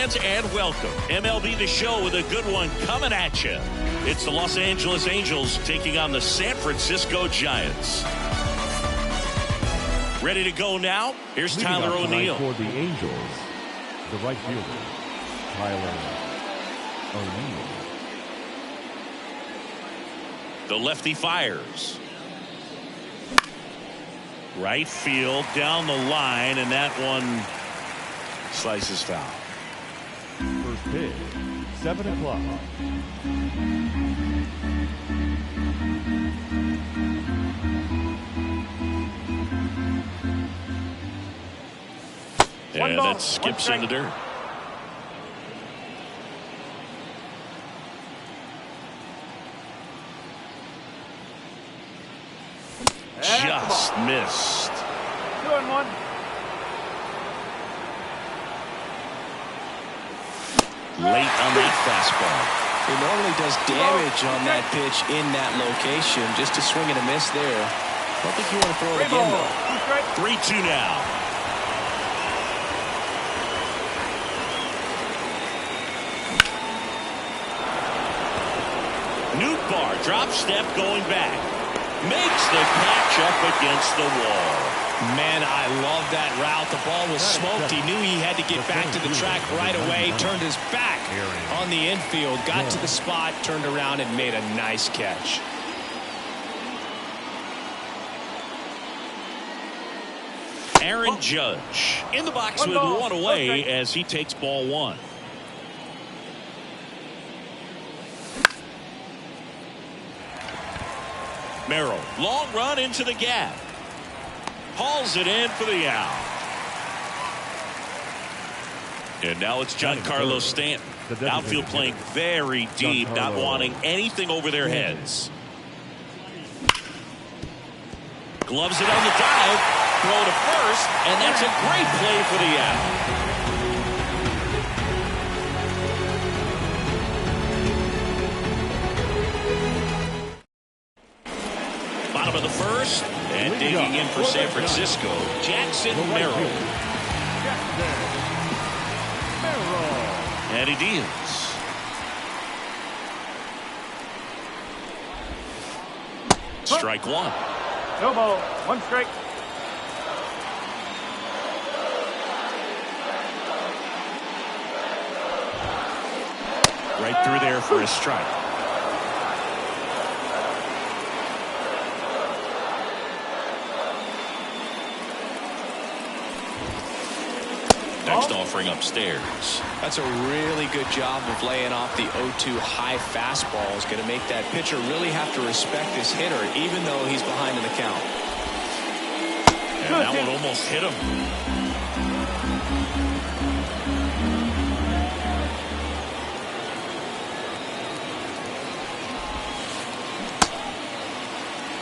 fans, and welcome. MLB The Show with a good one coming at you. It's the Los Angeles Angels taking on the San Francisco Giants. Ready to go now? Here's Tyler O'Neill. For the Angels, the right fielder, Tyler O'Neill. The lefty fires. Right field down the line, and that one slices foul. First pitch, 7 o'clock. And that skips in the dirt. Just missed. 2-1. Late on that fastball. He normally does damage on that pitch in that location. Just a swing and a miss there. I don't think you want to throw it again, though. 3-2 now. Nootbaar drop step going back. Makes the catch up against the wall. Man, I love that route. The ball was smoked. He knew he had to get back to the track right away. Turned his back on the infield. Got to the spot, turned around, and made a nice catch. Aaron Judge in the box with one away as he takes ball one. Merrill, long run into the gap. Hauls it in for the out. And now it's Giancarlo Stanton. Outfield playing very deep, not wanting anything over their heads. Gloves it on the dive. Throw to first, and that's a great play for the out. Bottom of the first, and digging in for San Francisco, Jackson Merrill. And he deals. Strike one. No ball, 1 strike. Right through there for a strike. Next offering upstairs. That's a really good job of laying off the 0-2 high fastball. Is going to make that pitcher really have to respect this hitter, even though he's behind in the count. And that one almost hit him.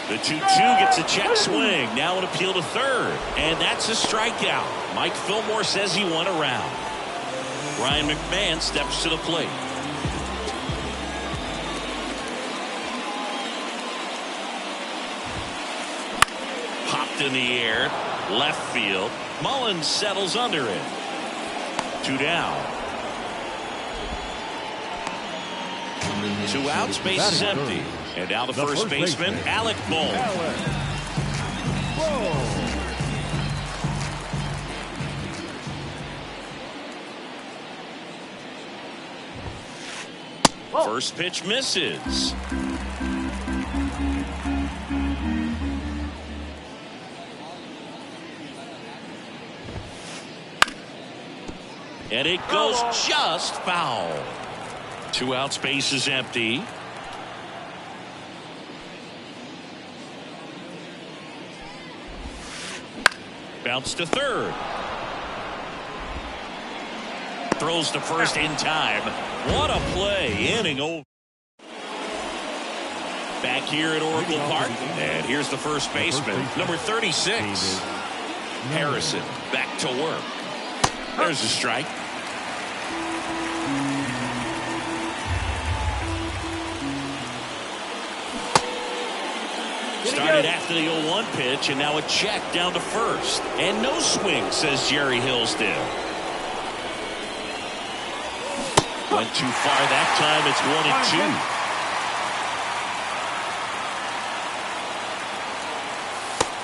The 2-2 gets a check swing. Now an appeal to third. And that's a strikeout. Mike Fillmore says he won a round. Ryan McMahon steps to the plate. Popped in the air. Left field. Mullins settles under it. 2 down. 2 outs. Base is empty. And now the first baseman, Alec Bohm. First pitch misses. And it goes just foul. 2 outs, base is empty. Bounce to third. Throws to first in time. What a play. Inning over. Back here at Oracle Park. And here's the first baseman, number 36. Harrison back to work. There's a strike. Started after the 0-1 pitch, and now a check down to first. And no swing, says Jerry Hillsdale. Went too far that time. It's 1-2.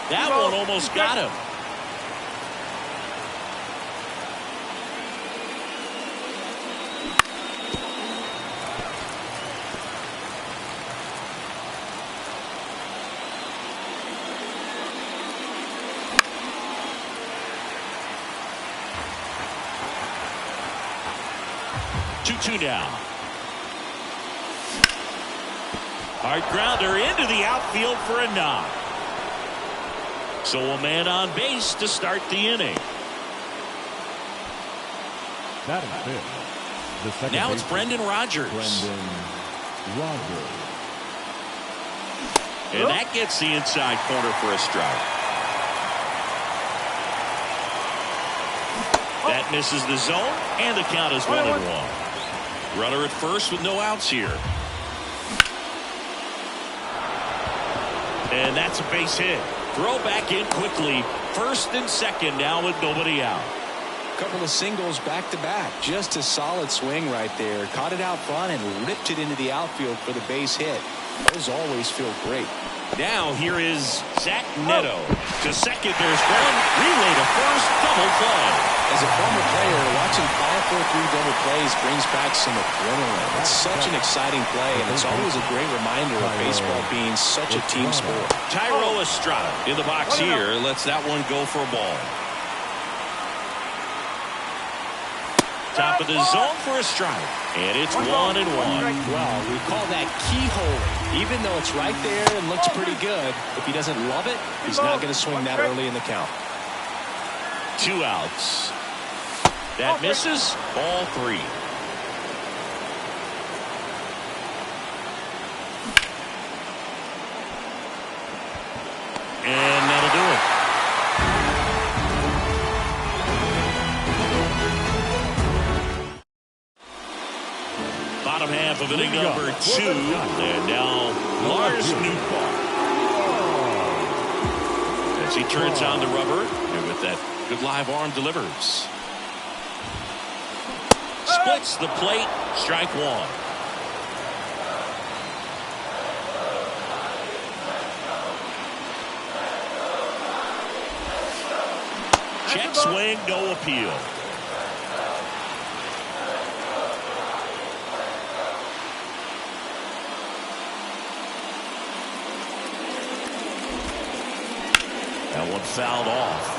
That one almost got him. Two now. Hard grounder into the outfield for a knock. So a man on base to start the inning. That is it. The second now it's Brendan Rodgers. And that gets the inside corner for a strike. That misses the zone, and the count is 1-1. Runner at first with no outs here. And that's a base hit. Throw back in quickly. First and second now with nobody out. Couple of singles back to back. Just a solid swing right there. Caught it out front and ripped it into the outfield for the base hit. Those always feel great. Now here is Zach Neto. To second, there's one. Relay to first. Double play. As a former player, watching 5-4-3 double plays brings back some adrenaline. It's such an exciting play, and it's always a great reminder of baseball being such a team sport. Thairo Estrada in the box here. Lets that one go for a ball. Top of the zone for a strike. And it's 1-1. Well, we call that keyhole. Even though it's right there and looks pretty good, if he doesn't love it, he's not going to swing that early in the count. 2 outs. That misses. Ball 3. And that'll do it. Bottom half of inning number 2. And now Lars Nootbaar. As he turns on the rubber, and with that good live arm delivers. Splits the plate. Strike 1. Check swing, no appeal. That one fouled off.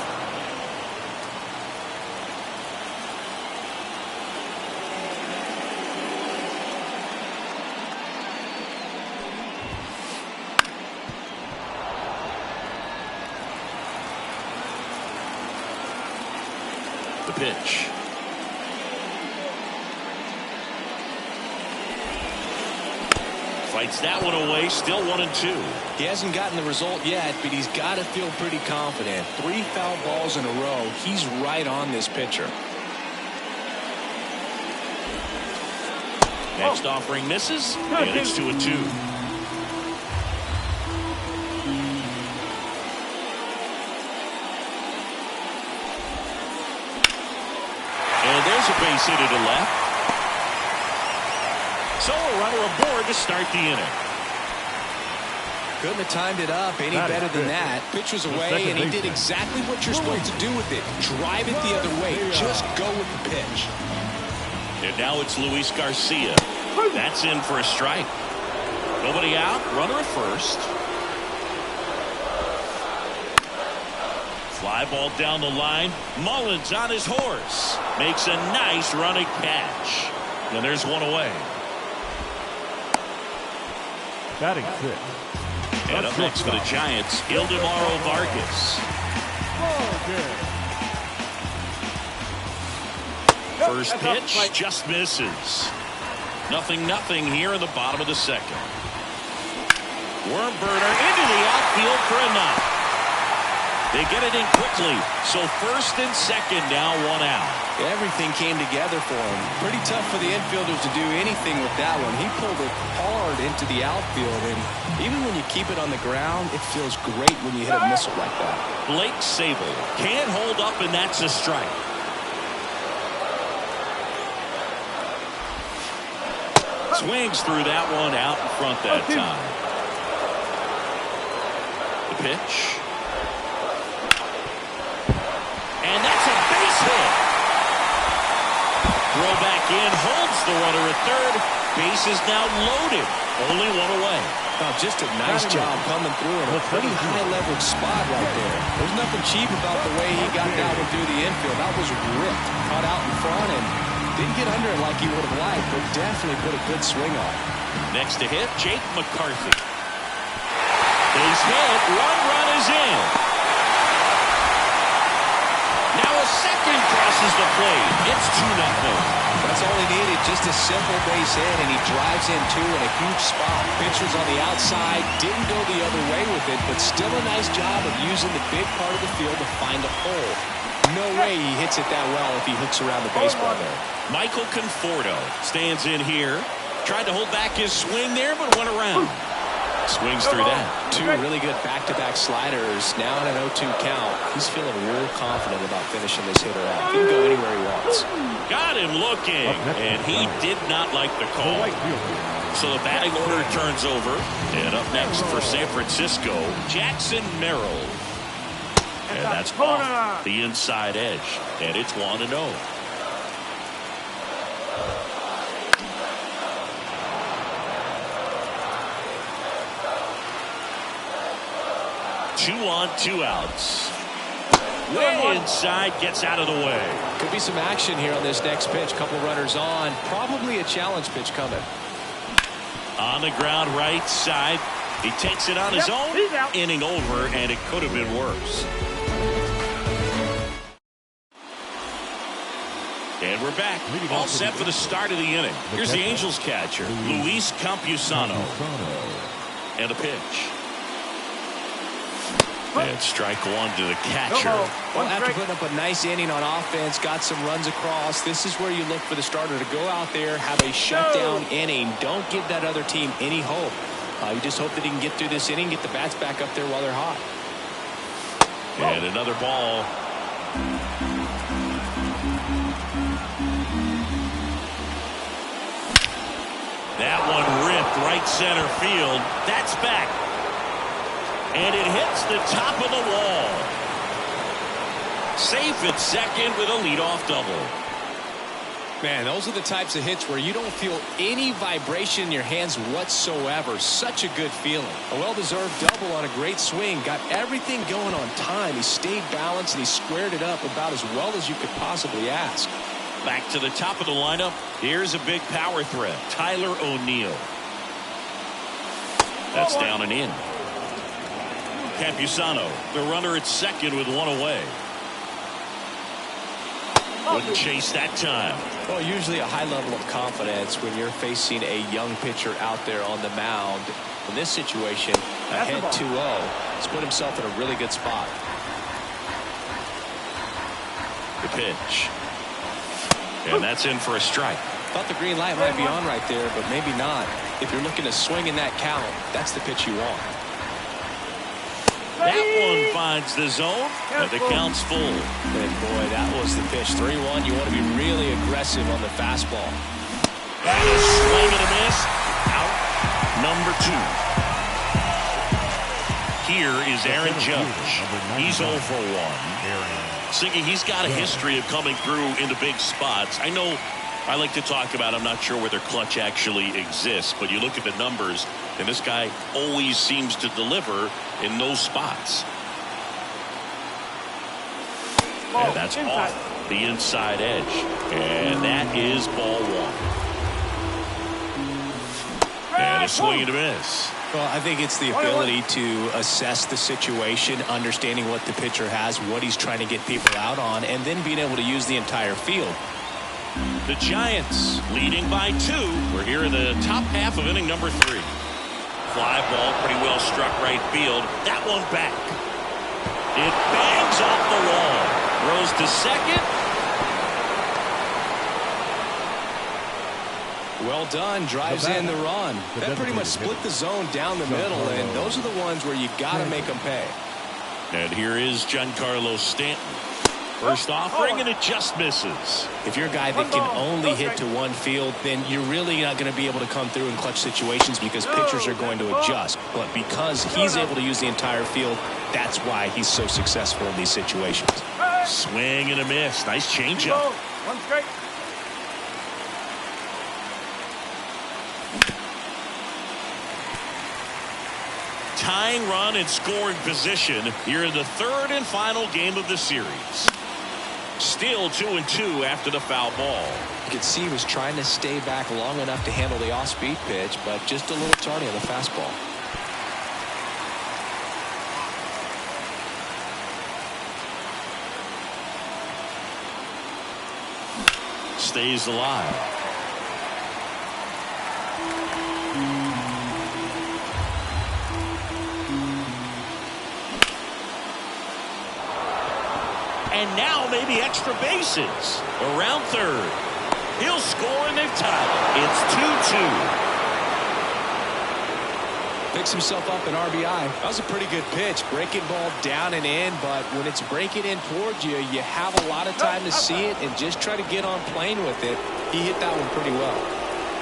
The pitch. Fights that one away. Still 1-2. He hasn't gotten the result yet, but he's got to feel pretty confident. 3 foul balls in a row. He's right on this pitcher. Next offering misses, and it's 2-2. And there's a base hit to left. So a runner aboard to start the inning. Couldn't have timed it up any better than that. Pitch was away, and he did exactly what you're supposed to do with it. Drive it the other way. Just go with the pitch. And now it's Luis Garcia. That's in for a strike. Nobody out. Runner at first. Fly ball down the line. Mullins on his horse. Makes a nice running catch. And there's one away. Batting 6. And up next for the Giants, Ildemaro Vargas. First pitch just misses. 0-0 here in the bottom of the second. Worm burner into the outfield for a knock. They get it in quickly. So first and second now, 1 out. Everything came together for him. Pretty tough for the infielders to do anything with that one. He pulled it hard into the outfield, and even when you keep it on the ground, it feels great when you hit a missile like that. Blake Sabol can't hold up, and that's a strike. Swings through that one out in front that time. The pitch. And that's a base hit. Throw back in, holds the runner at third. Base is now loaded. Only one away. Oh, just a nice job coming through in a pretty high leverage spot right there. There's nothing cheap about the way he got that one through the infield. That was ripped, caught out in front, and didn't get under it like he would have liked, but definitely put a good swing on it. Next to hit, Jake McCarthy. Base hit, one run is in. Now a second crosses the plate. It's 2-0. That's all he needed, just a simple base hit, and he drives in two in a huge spot. Pitcher's on the outside, didn't go the other way with it, but still a nice job of using the big part of the field to find a hole. No way he hits it that well if he hooks around the baseball there. Michael Conforto stands in here. Tried to hold back his swing there, but went around. Swings through that. Two really good back-to-back sliders. Now in an 0-2 count. He's feeling real confident about finishing this hitter out. He can go anywhere he wants. Got him looking, and he did not like the call. So the batting order turns over. And up next for San Francisco, Jackson Merrill. And that's off the inside edge. And it's 1-0. Two on, 2 outs. Way inside, gets out of the way. Could be some action here on this next pitch. Couple runners on. Probably a challenge pitch coming. On the ground, right side. He takes it on his own. Inning over, and it could have been worse. And we're back. All set for the start of the inning. Here's the Angels catcher, Luis Campusano. And a pitch. And strike one to the catcher. Well, after putting up a nice inning on offense, got some runs across, this is where you look for the starter to go out there, have a shutdown inning. Don't give that other team any hope. You just hope that he can get through this inning, get the bats back up there while they're hot. And another ball. That one ripped right center field. That's back. And it hits the top of the wall. Safe at second with a leadoff double. Man, those are the types of hits where you don't feel any vibration in your hands whatsoever. Such a good feeling. A well-deserved double on a great swing. Got everything going on time. He stayed balanced and he squared it up about as well as you could possibly ask. Back to the top of the lineup. Here's a big power threat. Tyler O'Neill. That's down and in. Campusano, the runner at second with one away. Wouldn't chase that time. Well, usually a high level of confidence when you're facing a young pitcher out there on the mound. In this situation, ahead 2-0. He's put himself in a really good spot. The pitch. And that's in for a strike. Thought the green light might be on right there, but maybe not. If you're looking to swing in that count, that's the pitch you want. That one finds the zone, and the count's full. And boy, that was the pitch. 3-1. You want to be really aggressive on the fastball. And a swing and a miss. Out number 2. Here is Aaron Judge. He's 0 for 1. Singy, he's got a history of coming through into big spots. I know I like to talk about, I'm not sure whether clutch actually exists, but you look at the numbers, and this guy always seems to deliver in those spots. And that's off the inside edge. And that is ball 1. And a swing and a miss. Well, I think it's the ability to assess the situation, understanding what the pitcher has, what he's trying to get people out on, and then being able to use the entire field. The Giants leading by 2. We're here in the top half of inning number 3. Fly ball pretty well struck right field. That one back. It bangs off the wall. Throws to second. Well done. Drives in the run. That pretty much split the zone down the middle, and those are the ones where you got to make them pay. And here is Giancarlo Stanton. First offering, and it just misses. If you're a guy that can only hit to one field, then you're really not going to be able to come through in clutch situations because pitchers are going to adjust. But because he's able to use the entire field, that's why he's so successful in these situations. Swing and a miss. Nice changeup. 1 strike. Tying run in scoring position here in the third and final game of the series. Still 2-2 after the foul ball. You could see he was trying to stay back long enough to handle the off-speed pitch, but just a little tardy on the fastball. Stays alive. And now maybe extra bases. Around third. He'll score and they've tied it. It's 2-2. Picks himself up an RBI. That was a pretty good pitch. Breaking ball down and in, but when it's breaking in towards you, you have a lot of time to see it and just try to get on plane with it. He hit that one pretty well.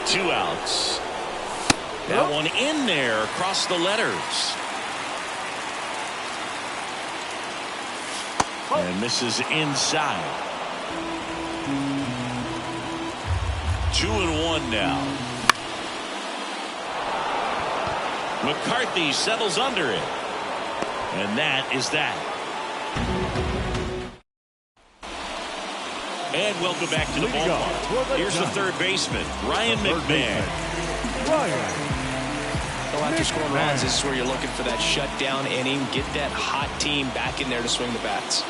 2 outs. That one in there across the letters. And misses inside. 2-1 now. McCarthy settles under it. And that is that. And welcome back to the ballpark. Here's the third baseman, Ryan McMahon. Well, after scoring runs, this is where you're looking for that shutdown inning. Get that hot team back in there to swing the bats.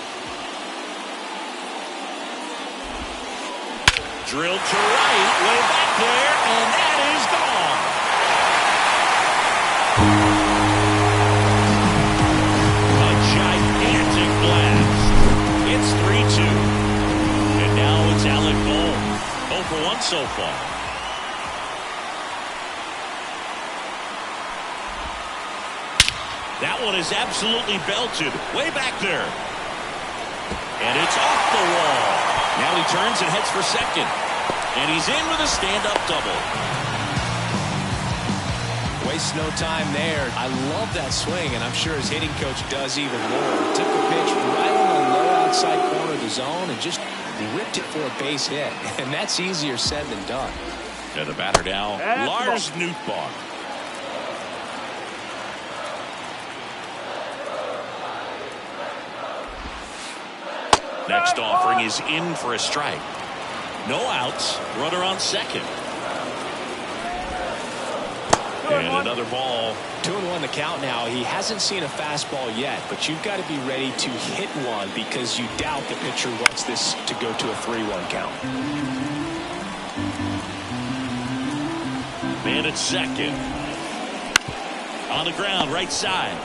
Drilled to right, way back there, and that is gone. A gigantic blast. It's 3-2. And now it's Alec Bohm. 0 for 1 so far. That one is absolutely belted. Way back there. And it's off the wall. Now he turns and heads for second. And he's in with a stand-up double. Waste no time there. I love that swing, and I'm sure his hitting coach does even more. Took the pitch right on the low outside corner of the zone and just ripped it for a base hit. And that's easier said than done. And the batter now, Lars Nootbaar. Next offering is in for a strike. No outs. Runner on second. And another ball. 2-1 the count now. He hasn't seen a fastball yet, but you've got to be ready to hit one because you doubt the pitcher wants this to go to a 3-1 count. Man at second. On the ground, right side.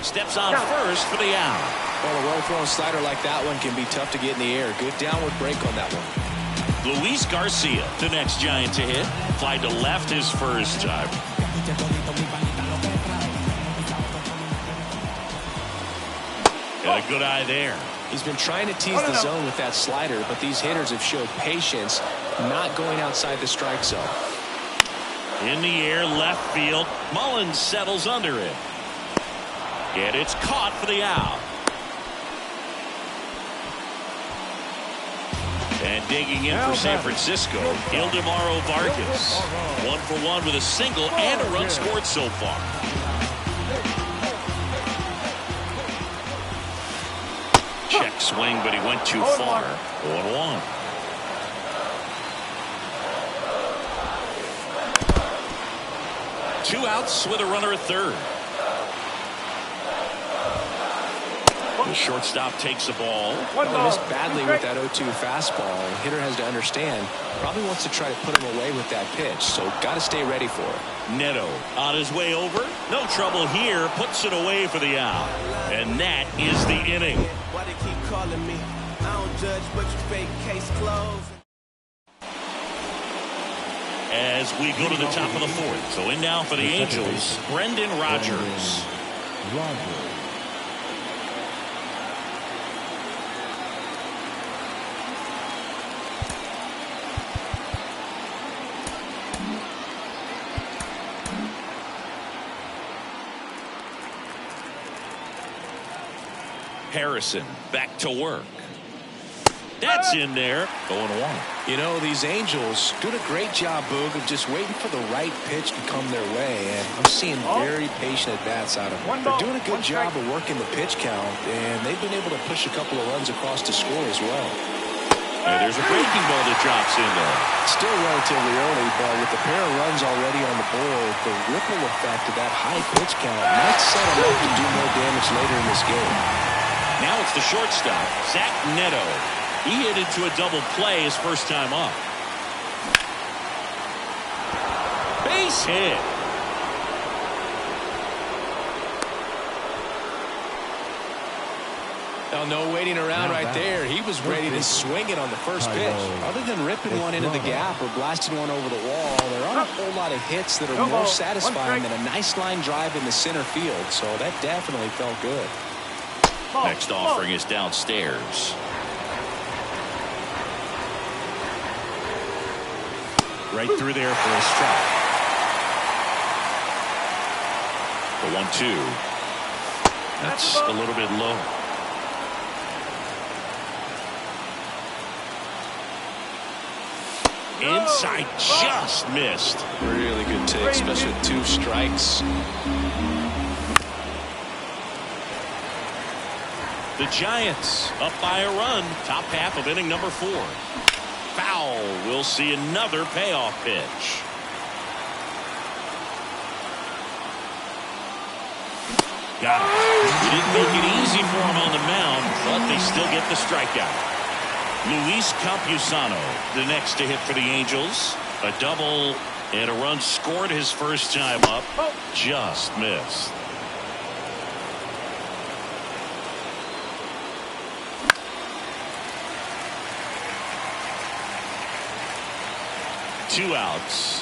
Steps on first for the out. Well, a well-thrown slider like that one can be tough to get in the air. Good downward break on that one. Luis Garcia, the next Giant to hit. Fly to left his first time. Got a good eye there. He's been trying to tease the zone with that slider, but these hitters have showed patience, not going outside the strike zone. In the air, left field. Mullins settles under it. And it's caught for the out. And digging in for San Francisco, Ildemaro Vargas. 1 for 1 with a single and a run scored so far. Check swing, but he went too far. 1-1. Two outs with a runner at third. The shortstop takes the ball. Missed badly with that 0-2 fastball. The hitter has to understand, probably wants to try to put him away with that pitch, so got to stay ready for it. Neto on his way over. No trouble here. Puts it away for the out. And that is the inning. Why they keep calling me? I don't judge, but you fake case closed. As we go to the top of the fourth. So in now for the Angels, Brendan Rodgers. Harrison back to work. That's in there. 0-1. You know, these Angels doing a great job, Boog, of just waiting for the right pitch to come their way. And I'm seeing very patient at-bats out of them. They're doing a good job of working the pitch count, and they've been able to push a couple of runs across to score as well. And there's a breaking ball that drops in there. Still relatively early, but with the pair of runs already on the board, the ripple effect of that high pitch count might set them up to do more damage later in this game. Now it's the shortstop, Zach Neto. He hit into a double play his first time up. Base hit. No waiting around right there. He was ready to swing it on the first pitch. Other than ripping one into the gap or blasting one over the wall, there aren't a whole lot of hits that are more satisfying than a nice line drive in the center field. So that definitely felt good. Next offering is downstairs. Right through there for a strike. The 1-2. That's a little bit low. Inside, just missed. Really good take, especially with 2 strikes. The Giants up by a run, top half of inning number 4. Foul. We'll see another payoff pitch. Got it. He didn't make it easy for him on the mound, but they still get the strikeout. Luis Campusano, the next to hit for the Angels. A double and a run scored his first time up. Just missed. Two outs.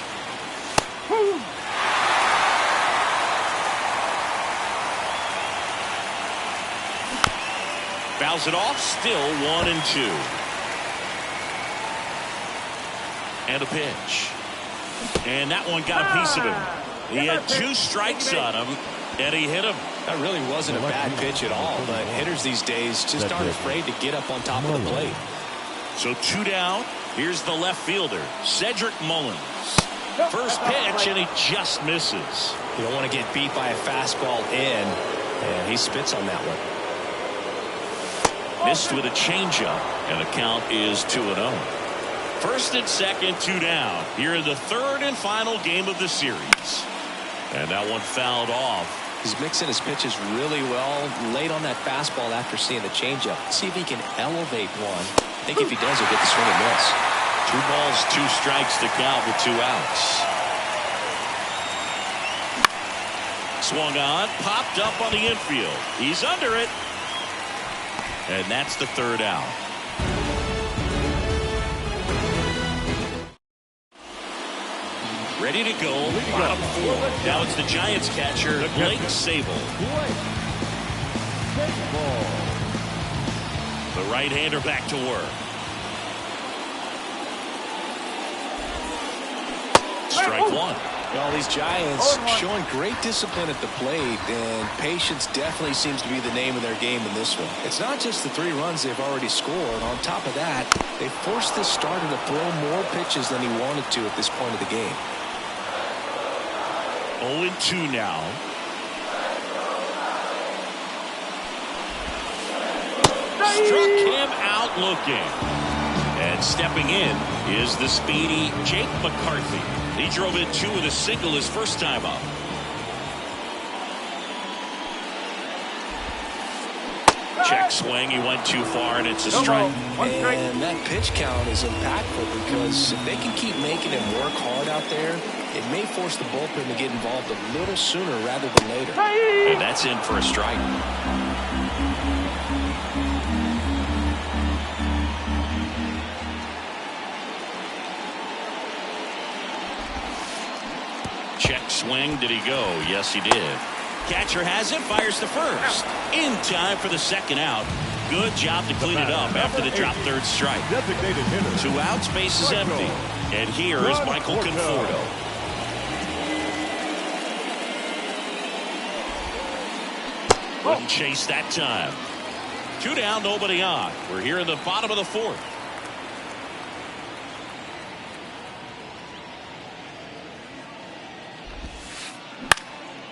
Fouls it off. Still 1-2. And a pitch. And that one got a piece of him. He had 2 strikes on him, and he hit him. That really wasn't a bad pitch at all, but hitters these days just aren't afraid to get up on top of the plate. So 2 down. Here's the left fielder, Cedric Mullins. First pitch, and he just misses. You don't want to get beat by a fastball in, and he spits on that one. Missed with a changeup, and the count is 2-0. First and second, 2 down. Here in the third and final game of the series. And that one fouled off. He's mixing his pitches really well late on that fastball after seeing the changeup. See if he can elevate one. I think if he does, he'll get the swing and miss. 2 balls, 2 strikes to count with 2 outs. Swung on, popped up on the infield. He's under it. And that's the 3rd out. Ready to go. Bottom 4. Now it's the Giants catcher, Blake Sabol. The right-hander back to work. Strike 1. Well, these Giants showing great discipline at the plate, and patience definitely seems to be the name of their game in this one. It's not just the 3 runs they've already scored. On top of that, they forced this starter to throw more pitches than he wanted to at this point of the game. 0-2 now. Struck him out looking. And stepping in is the speedy Jake McCarthy. He drove in 2 with a single his first time up. Check swing. He went too far, and it's a strike. And that pitch count is impactful because if they can keep making him work hard out there, it may force the bullpen to get involved a little sooner rather than later. And that's in for a strike. Check swing. Did he go? Yes, he did. Catcher has it, fires to first. In time for the 2nd out. Good job to clean it up after the drop 3rd strike. 2 outs, base is empty. And here is Michael Conforto. Wouldn't chase that time. Two down, nobody on. We're here in the bottom of the fourth.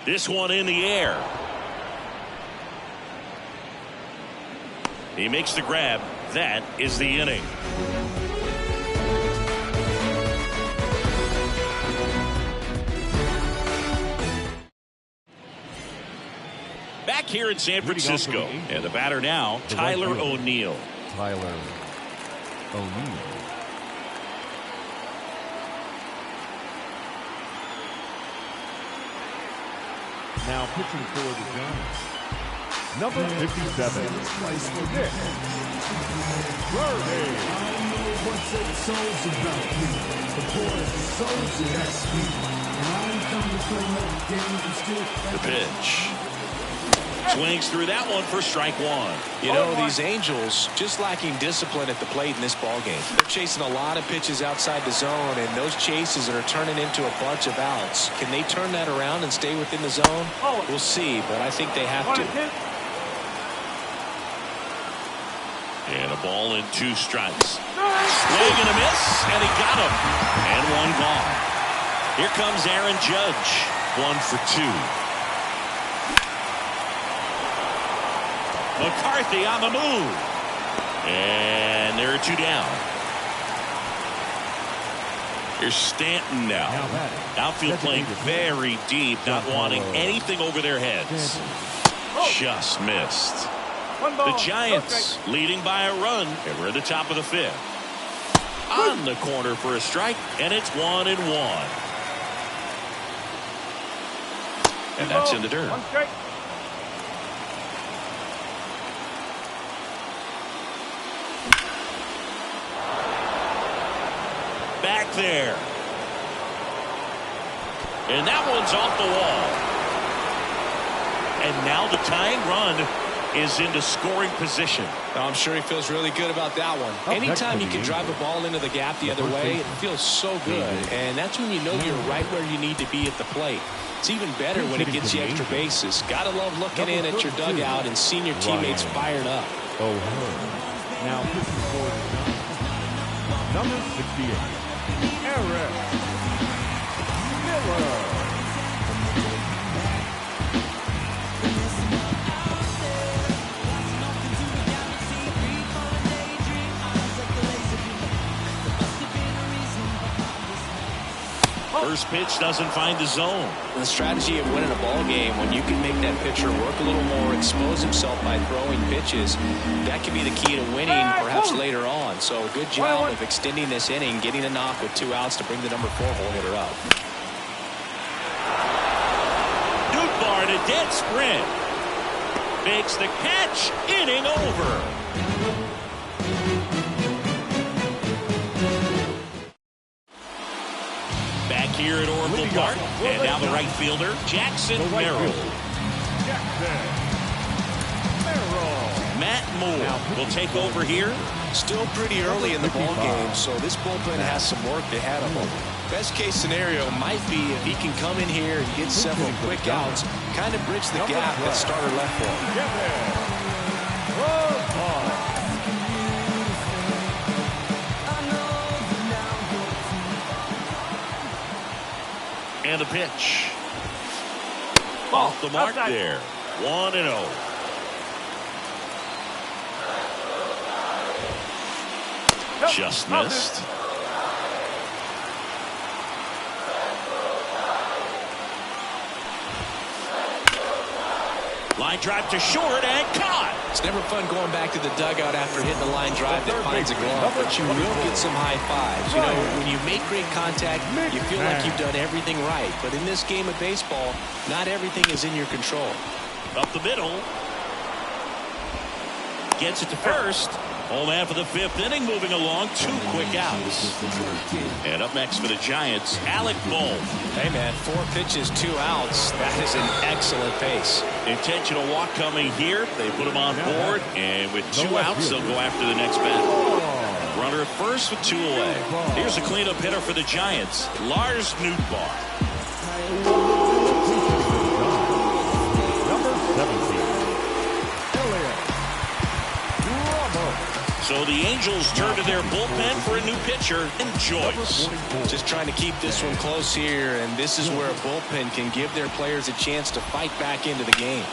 This one in the air. He makes the grab. That is the inning. Back here in San Francisco. And the batter now, Tyler O'Neill. Tyler O'Neill. Now pitching for the Giants. Number 57. Nick Roerde. The pitch. Swings through that one for strike one. You know, these Angels just lacking discipline at the plate in this ballgame. They're chasing a lot of pitches outside the zone, and those chases are turning into a bunch of outs. Can they turn that around and stay within the zone? We'll see, but I think they have to. And a ball and 2 strikes. Swing and a miss, and he got him. And one gone. Here comes Aaron Judge. 1 for 2. McCarthy on the move. And there are 2 down. Here's Stanton now. Outfield playing very deep, not wanting anything over their heads. Just missed. The Giants leading by a run, and we're at the top of the 5th. On the corner for a strike, and it's 1-1. And that's in the dirt. 1 strike. Back there. And that one's off the wall. And now the tying run is into scoring position. I'm sure he feels really good about that one. Anytime you can drive a ball into the gap the other way, it feels so good. And that's when you know you're right where you need to be at the plate. It's even better when it gets you extra bases. Gotta love looking in at your dugout and seeing your teammates fired up. Now pitching for the Giants. Number 68. Eric Miller. First pitch doesn't find the zone. The strategy of winning a ball game, when you can make that pitcher work a little more, expose himself by throwing pitches, that can be the key to winning perhaps later on. So good job of extending this inning, getting a knock with 2 outs to bring the number 4 hole hitter up. Nootbaar to dead sprint. Makes the catch. Inning over. Here at Oracle Park, and now the right fielder, Jackson Merrill. Matt Moore will take over here. Still pretty early in the ball game, so this bullpen has some work ahead of him. Best case scenario might be if he can come in here and get several quick outs, kind of bridge the gap that starter left for him. And the pitch. Off the mark there. 1-0. Just missed. Line drive to short and caught. It's never fun going back to the dugout after hitting a line drive that finds a glove, but you will get some high fives. You know, when you make great contact, you feel like you've done everything right. But in this game of baseball, not everything is in your control. Up the middle. Gets it to first. Home man for the 5th inning, moving along. 2 quick outs. And up next for the Giants, Alec Bohm. Hey, man, 4 pitches, 2 outs. That is an excellent pace. Intentional walk coming here. They put him on board, and with 2 outs, they'll go after the next batter. Runner at first with 2 away. Here's a cleanup hitter for the Giants, Lars Nootbaar. Number 17. Elliot So the Angels turn to their bullpen for a new pitcher in Joyce. Just trying to keep this one close here, and this is where a bullpen can give their players a chance to fight back into the game.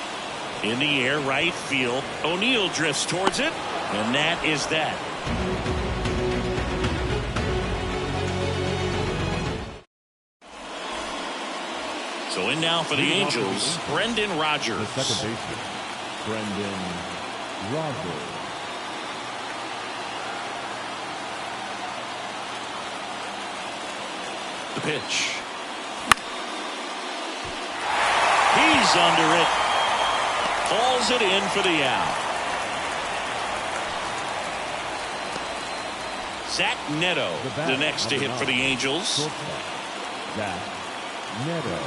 In the air, right field. O'Neill drifts towards it, and that is that. So in now for the Angels, Brendan Rodgers. The second baseman, Brendan Rodgers. The pitch. He's under it. Hauls it in for the out. Zach Neto, the next to hit for the Angels. Zach Neto.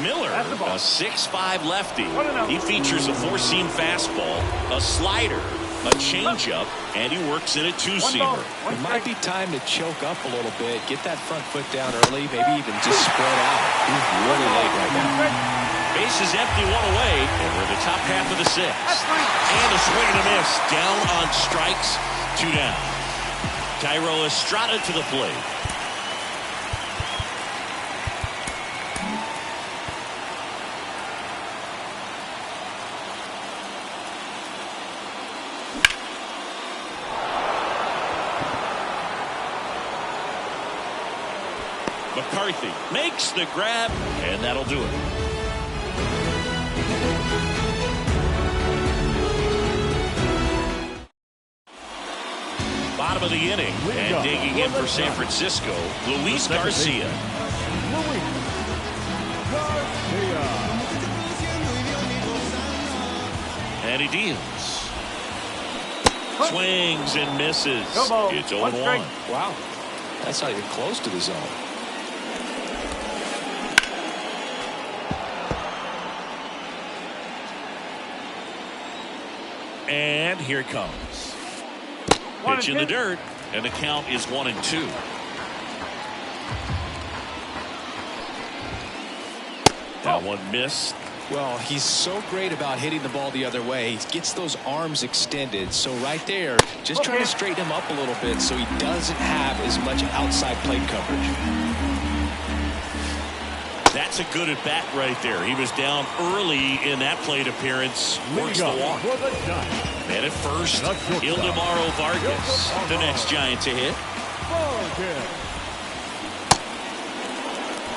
Miller, a 6'5" lefty. He features a four-seam fastball, a slider, a changeup, and he works in a two-seamer. It might be time to choke up a little bit, get that front foot down early, maybe even just spread out. He's really late right now. Base is empty, one away, and we're in the top half of the sixth. And a swing and a miss, down on strikes, 2 down. Thairo Estrada to the plate. McCarthy makes the grab, and that'll do it. Bottom of the inning, and digging in for San Francisco, Luis Garcia. And he deals. Swings and misses. It's 0-1. Wow, that's not even close to the zone. And here it comes. Pitch in the dirt, and the count is 1-2. That one missed. Well, he's so great about hitting the ball the other way. He gets those arms extended. So right there, just trying to straighten him up a little bit so he doesn't have as much outside plate coverage. That's a good at bat right there. He was down early in that plate appearance. Works the walk. And at first, Ildemaro Vargas, the next Giant to hit.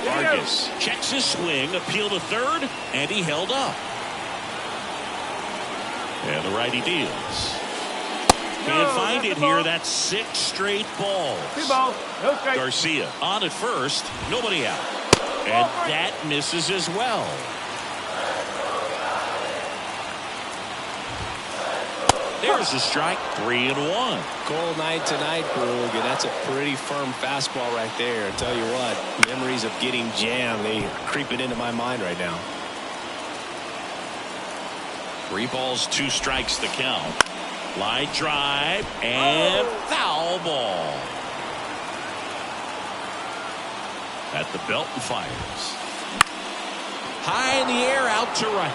Vargas checks his swing, appeal to third, and he held up. And the righty deals. Can't find it here. That's 6 straight balls. Garcia on at first, nobody out. And that misses as well. There's a strike, 3-1. Cold night tonight, Boog, and that's a pretty firm fastball right there. I tell you what, memories of getting jammed, they are creeping into my mind right now. 3 balls, 2 strikes the count. Line drive and foul ball. At the belt and fires. High in the air, out to right.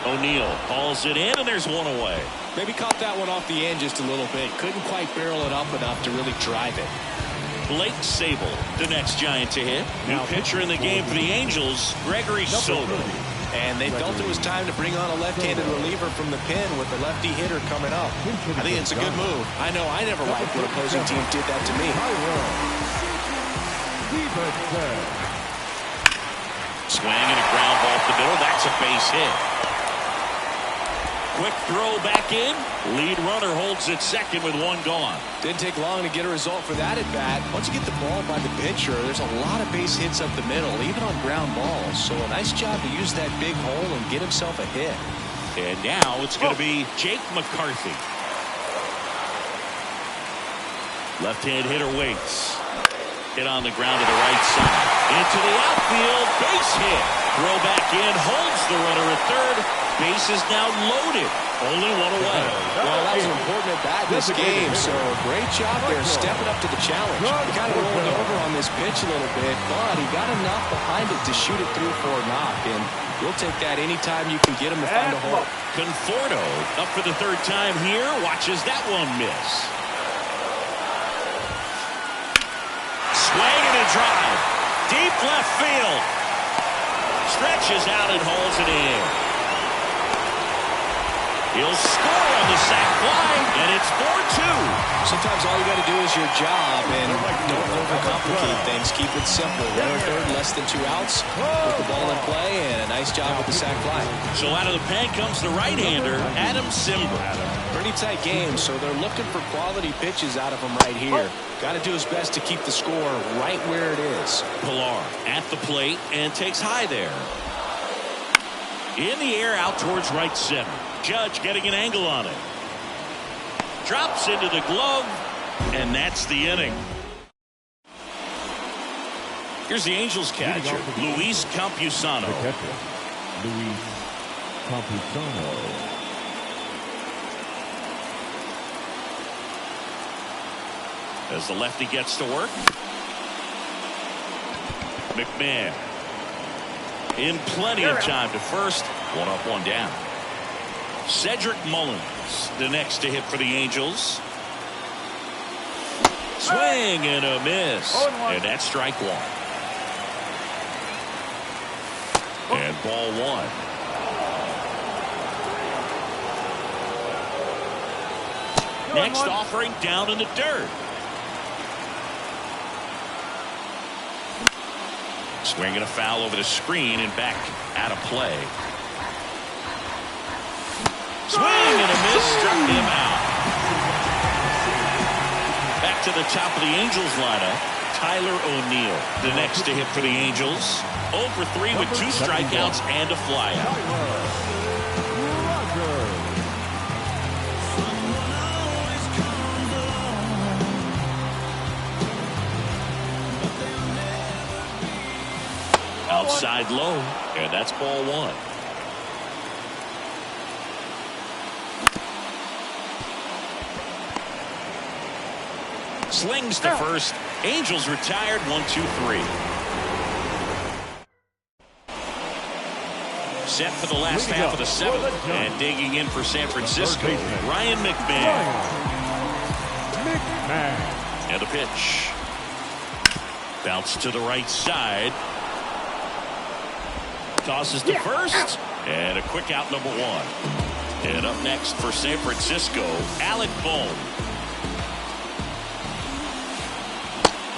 O'Neill hauls it in, and there's one away. Maybe caught that one off the end just a little bit. Couldn't quite barrel it up enough to really drive it. Blake Sable, the next Giant to hit. New pitcher in the game for the Angels, Gregory Soto. And they felt it was time to bring on a left-handed reliever from the pen with the lefty hitter coming up. I think it's a good move. I know I never liked when opposing teams did that to me. Swing and a ground ball up the middle. That's a base hit. Quick throw back in. Lead runner holds it second with 1 gone. Didn't take long to get a result for that at bat. Once you get the ball by the pitcher, there's a lot of base hits up the middle, even on ground balls. So a nice job to use that big hole and get himself a hit. And now it's going to be Jake McCarthy. Left-hand hitter waits. Hit on the ground to the right side. Into the outfield. Base hit. throw back in, holds the runner at third. Base is now loaded. Only one away. Well, that was an important at-bat in this game, so great job there stepping up to the challenge. He kind of rolled over on this pitch a little bit, but he got enough behind it to shoot it through for a knock, and you'll take that anytime you can get him to find a hole. Conforto up for the third time here. Watches that one miss. Swing and a drive. Deep left field. Stretches out and hauls it in. He'll score on the sac fly, and it's 4-2. Sometimes all you got to do is your job, and don't overcomplicate things. Keep it simple. Runner third, less than 2 outs, with the ball in play, and a nice job with the sac fly. So out of the pen comes the right-hander, Adam Cimber. Pretty tight game, so they're looking for quality pitches out of him right here. Got to do his best to keep the score right where it is. Pilar at the plate and takes high there. In the air out towards right center. Judge getting an angle on it. Drops into the glove, and that's the inning. Here's the Angels catcher, Luis Campusano. The catcher, Luis Campusano. As the lefty gets to work. McMahon. In plenty of time to first. 1 up, 1 down. Cedric Mullins, the next to hit for the Angels. Swing and a miss. And that's strike 1. And ball 1. Next offering down in the dirt. Swinging a foul over the screen and back out of play. Swing and a miss, struck him out. Back to the top of the Angels lineup. Tyler O'Neill, the next to hit for the Angels. 0 for 3 with 2 strikeouts and a flyout. Outside low, and that's ball 1. Slings to first. Angels retired. 1-2-3. Set for the last half of the 7th, and digging in for San Francisco, Ryan McMahon. And the pitch. Bounce to the right side. Tosses to first, and a quick out, number 1. And up next for San Francisco, Alec Bohm.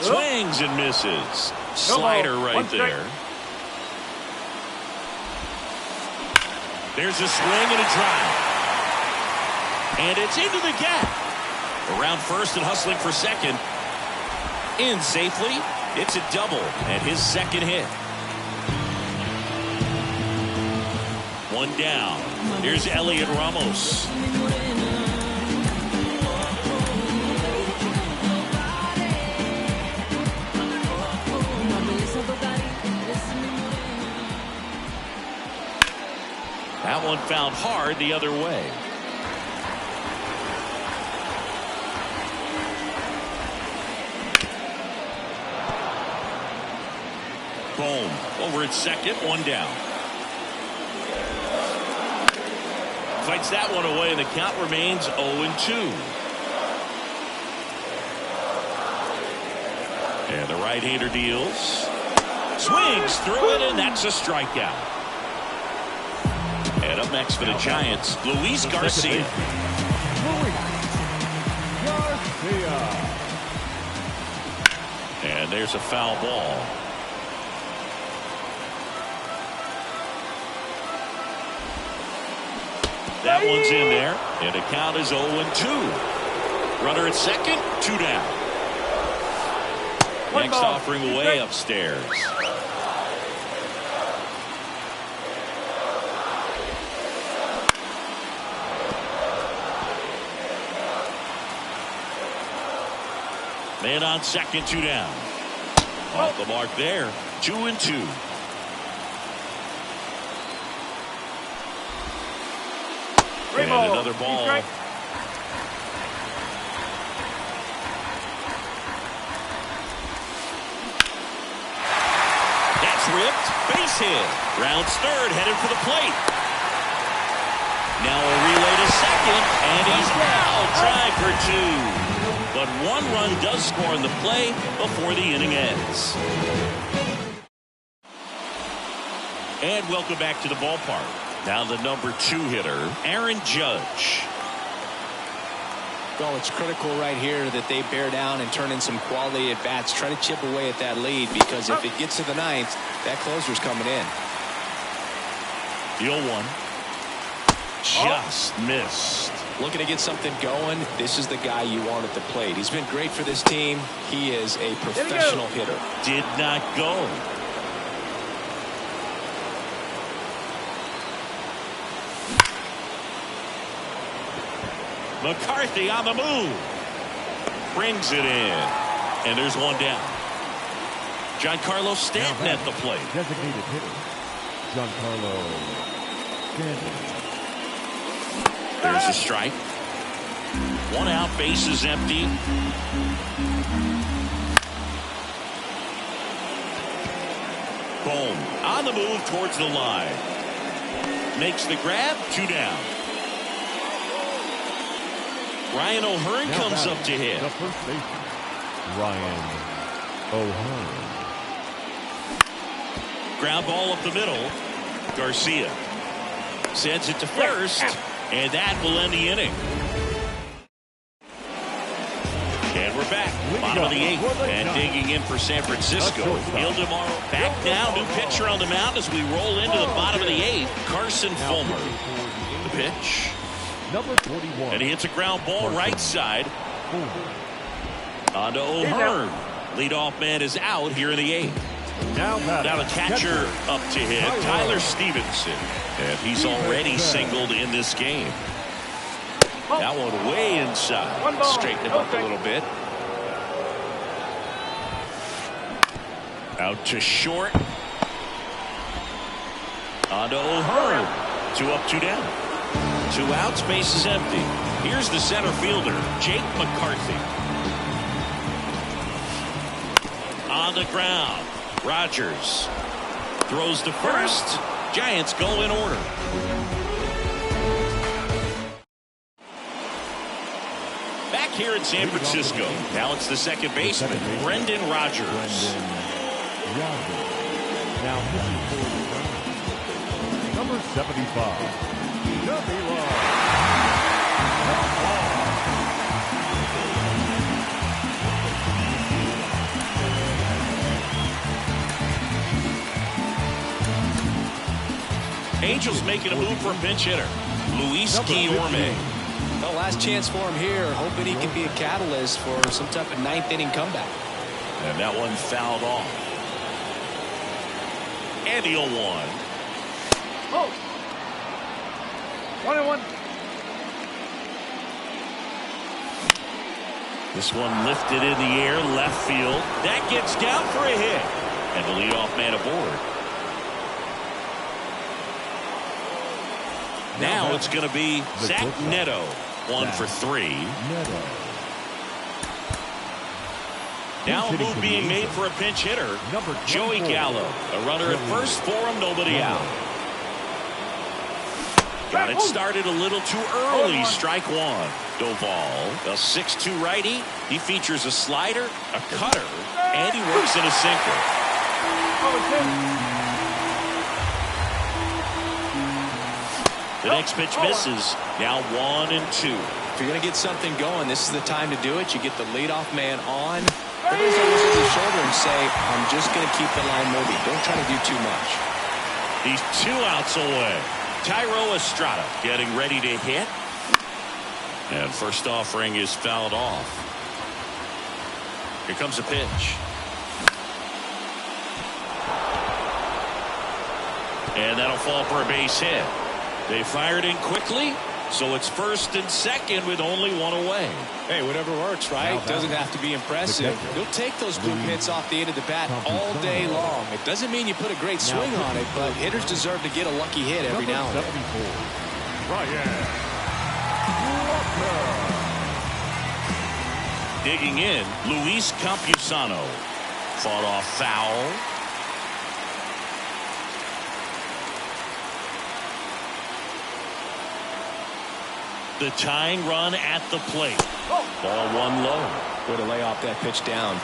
Swings and misses. Slider right there. There's a swing and a drive. And it's into the gap. Around first and hustling for second. In safely. It's a double and his second hit. 1 down. Here's Elliot Ramos. That one found hard the other way. Bohm over at second, 1 down. Fights that one away, and the count remains 0-2. And the right-hander deals. Swings through it, and that's a strikeout. And up next for the Giants, Luis Garcia. And there's a foul ball. That one's in there, and the count is 0-2. Runner at second, 2 down. Next offering way upstairs. Man on second, 2 down. Off the mark there, 2-2. And another ball. That's ripped. Base hit. Rounds third, headed for the plate. Now a relay to second, and he's out. Trying for two. But one run does score in the play before the inning ends. And welcome back to the ballpark. Now the number 2 hitter, Aaron Judge. Well, it's critical right here that they bear down and turn in some quality at bats. Try to chip away at that lead, because if it gets to the 9th, that closer's coming in. The 0-1. Just missed. Looking to get something going. This is the guy you want at the plate. He's been great for this team. He is a professional hitter. Did not go. McCarthy on the move. Brings it in. And there's one down. Giancarlo Stanton at the plate. Designated hitter, Giancarlo Stanton. There's a strike. One out, bases empty. Boom. On the move towards the line. Makes the grab, 2 down. Ryan O'Hearn comes up to hit. The first baseman, Ryan O'Hearn. Ground ball up the middle. Garcia sends it to first, and that will end the inning. And we're back. Bottom of the 8th, and digging in for San Francisco. Ildemaro back now. New pitcher on the mound as we roll into the bottom of the 8th. Carson Fulmer. The pitch. Number 41. And he hits a ground ball right side. On to O'Hearn. Leadoff man is out here in the 8th. Now the catcher up to hit, Tyler Stevenson. And he's already singled in this game. That one way inside. Straighten him up a little bit. Out to short. On to O'Hearn. 2 up, 2 down. 2 outs, base is empty. Here's the center fielder, Jake McCarthy. On the ground, Rogers throws to first. Giants go in order. Back here in San Francisco, now it's the second baseman, Brendan Rodgers. Now pitching for the Browns, number 75. Angels making a move for a pinch hitter, Luis Guillorme. Well, last chance for him here, hoping he can be a catalyst for some type of 9th inning comeback. And that one fouled off. And the 0-1. Oh. 1-1. This one lifted in the air, left field. That gets down for a hit. And the leadoff man aboard. Now it's going to be Zach Neto. 1 for 3. Now a move being made for a pinch hitter. Joey Gallo. A runner at first for him, nobody out. Got it started a little too early. Strike 1. Doval, a 6'2 righty. He features a slider, a cutter, and he works in a sinker. The next pitch misses. Now 1-2. If you're going to get something going, this is the time to do it. You get the leadoff man on. Everybody's going to look at his shoulder and say, I'm just going to keep the line moving. Don't try to do too much. He's 2 outs away. Tyro Estrada getting ready to hit. And first offering is fouled off. Here comes a pitch. And that'll fall for a base hit. They fired in quickly, so it's first and second with only 1 away. Hey, whatever works, right? Doesn't have to be impressive. You'll take those bloop hits off the end of the bat all day long. It doesn't mean you put a great swing on it, but hitters deserve to get a lucky hit every now and then. Ryan Digging in, Luis Campusano. Fought off foul. The tying run at the plate. Ball one low. Way to lay off that pitch down.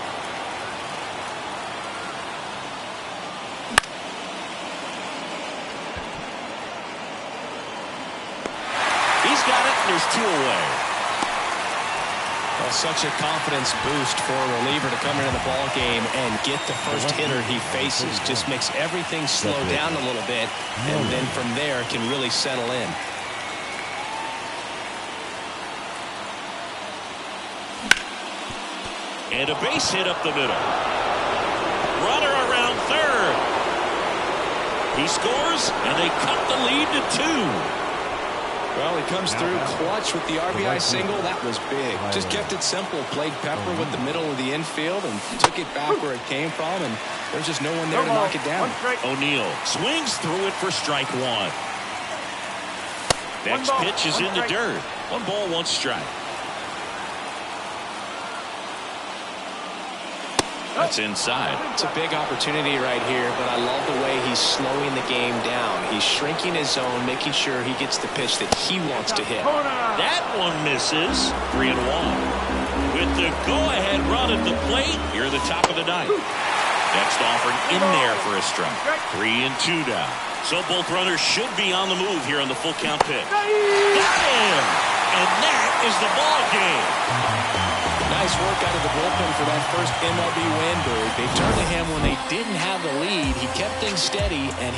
He's got it. There's two away. Well, such a confidence boost for a reliever to come into the ball game and get the first hitter he faces. Just makes everything slow down a little bit, and then from there can really settle in. And a base hit up the middle. Runner around third. He scores, and they cut the lead to 2. Well, he comes through clutch with the RBI single. That was big. Just kept it simple. Played pepper with the middle of the infield and took it back where it came from, and there's just no one there to knock it down. O'Neill swings through it for strike one. Next pitch is in the dirt. 1 ball, 1 strike. That's inside. It's a big opportunity right here, but I love the way he's slowing the game down. He's shrinking his zone, making sure he gets the pitch that he wants to hit. That one misses. 3-1. With the go-ahead run at the plate, here at the top of the 9th. Next offered in there for a strike. 3-2 down. So both runners should be on the move here on the full count pitch. Got him! And that is the ball game. Nice work out of the bullpen for that first MLB win, Bird. They turned to him when they didn't have the lead. He kept things steady, and he